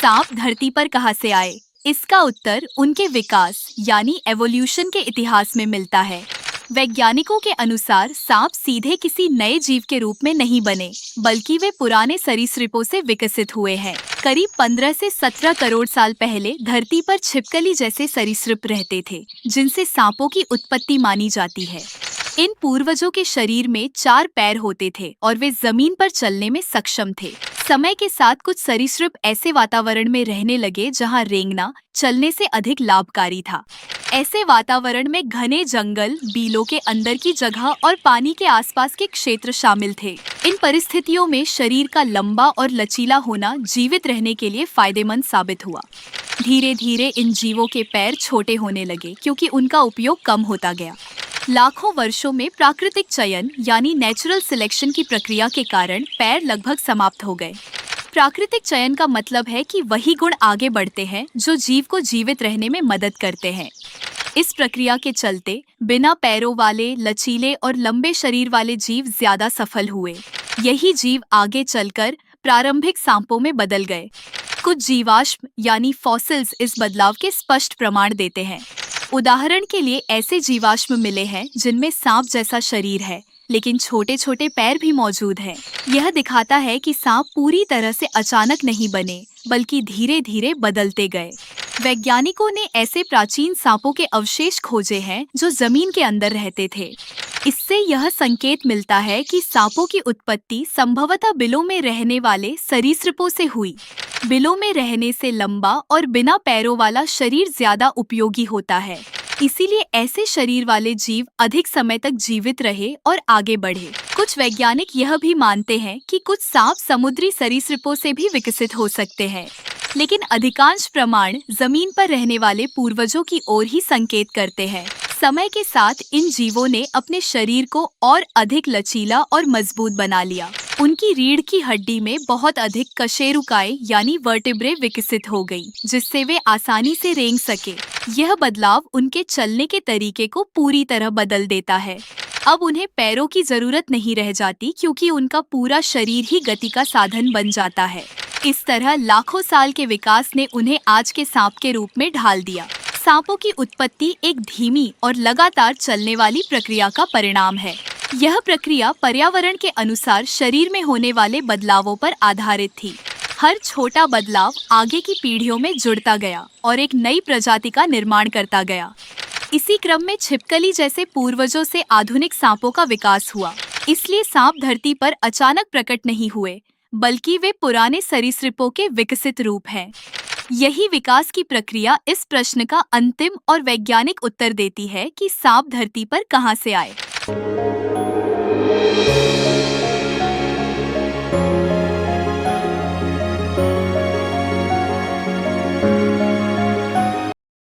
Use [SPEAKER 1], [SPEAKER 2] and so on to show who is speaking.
[SPEAKER 1] सांप धरती पर कहाँ से आए? इसका उत्तर उनके विकास यानी एवोल्यूशन के इतिहास में मिलता है। वैज्ञानिकों के अनुसार सांप सीधे किसी नए जीव के रूप में नहीं बने, बल्कि वे पुराने सरीसृपों से विकसित हुए हैं। करीब 15 से 17 करोड़ साल पहले धरती पर छिपकली जैसे सरीसृप रहते थे, जिनसे सांपों की उत्पत्ति मानी जाती है। इन पूर्वजों के शरीर में 4 पैर होते थे और वे जमीन पर चलने में सक्षम थे। समय के साथ कुछ सरीसृप ऐसे वातावरण में रहने लगे जहां रेंगना चलने से अधिक लाभकारी था। ऐसे वातावरण में घने जंगल, बीलों के अंदर की जगह और पानी के आसपास के क्षेत्र शामिल थे। इन परिस्थितियों में शरीर का लंबा और लचीला होना जीवित रहने के लिए फायदेमंद साबित हुआ। धीरे धीरे इन जीवों के पैर छोटे होने लगे क्योंकि उनका उपयोग कम होता गया। लाखों वर्षों में प्राकृतिक चयन यानी नेचुरल सिलेक्शन की प्रक्रिया के कारण पैर लगभग समाप्त हो गए। प्राकृतिक चयन का मतलब है कि वही गुण आगे बढ़ते हैं जो जीव को जीवित रहने में मदद करते हैं। इस प्रक्रिया के चलते बिना पैरों वाले, लचीले और लंबे शरीर वाले जीव ज्यादा सफल हुए। यही जीव आगे चलकर प्रारंभिक सांपों में बदल गए। कुछ जीवाश्म यानी फॉसिल्स इस बदलाव के स्पष्ट प्रमाण देते हैं। उदाहरण के लिए ऐसे जीवाश्म मिले हैं जिनमें सांप जैसा शरीर है, लेकिन छोटे छोटे पैर भी मौजूद हैं। यह दिखाता है कि सांप पूरी तरह से अचानक नहीं बने, बल्कि धीरे धीरे बदलते गए। वैज्ञानिकों ने ऐसे प्राचीन सांपों के अवशेष खोजे हैं जो जमीन के अंदर रहते थे। इससे यह संकेत मिलता है कि सांपों की उत्पत्ति संभवतः बिलों में रहने वाले सरीसृपों से हुई। बिलों में रहने से लंबा और बिना पैरों वाला शरीर ज्यादा उपयोगी होता है, इसीलिए ऐसे शरीर वाले जीव अधिक समय तक जीवित रहे और आगे बढ़े। कुछ वैज्ञानिक यह भी मानते हैं कि कुछ सांप समुद्री सरीसृपों से भी विकसित हो सकते हैं, लेकिन अधिकांश प्रमाण जमीन पर रहने वाले पूर्वजों की ओर ही संकेत करते हैं। समय के साथ इन जीवों ने अपने शरीर को और अधिक लचीला और मजबूत बना लिया। उनकी रीढ़ की हड्डी में बहुत अधिक कशेरुकाएं यानी वर्टेब्रे विकसित हो गई, जिससे वे आसानी से रेंग सके। यह बदलाव उनके चलने के तरीके को पूरी तरह बदल देता है। अब उन्हें पैरों की जरूरत नहीं रह जाती क्योंकि उनका पूरा शरीर ही गति का साधन बन जाता है। इस तरह लाखों साल के विकास ने उन्हें आज के सांप के रूप में ढाल दिया। सांपों की उत्पत्ति एक धीमी और लगातार चलने वाली प्रक्रिया का परिणाम है। यह प्रक्रिया पर्यावरण के अनुसार शरीर में होने वाले बदलावों पर आधारित थी। हर छोटा बदलाव आगे की पीढ़ियों में जुड़ता गया और एक नई प्रजाति का निर्माण करता गया। इसी क्रम में छिपकली जैसे पूर्वजों से आधुनिक सांपों का विकास हुआ। इसलिए सांप धरती पर अचानक प्रकट नहीं हुए, बल्कि वे पुराने सरीसृपों के विकसित रूप हैं। यही विकास की प्रक्रिया इस प्रश्न का अंतिम और वैज्ञानिक उत्तर देती है कि सांप धरती पर कहां से आए।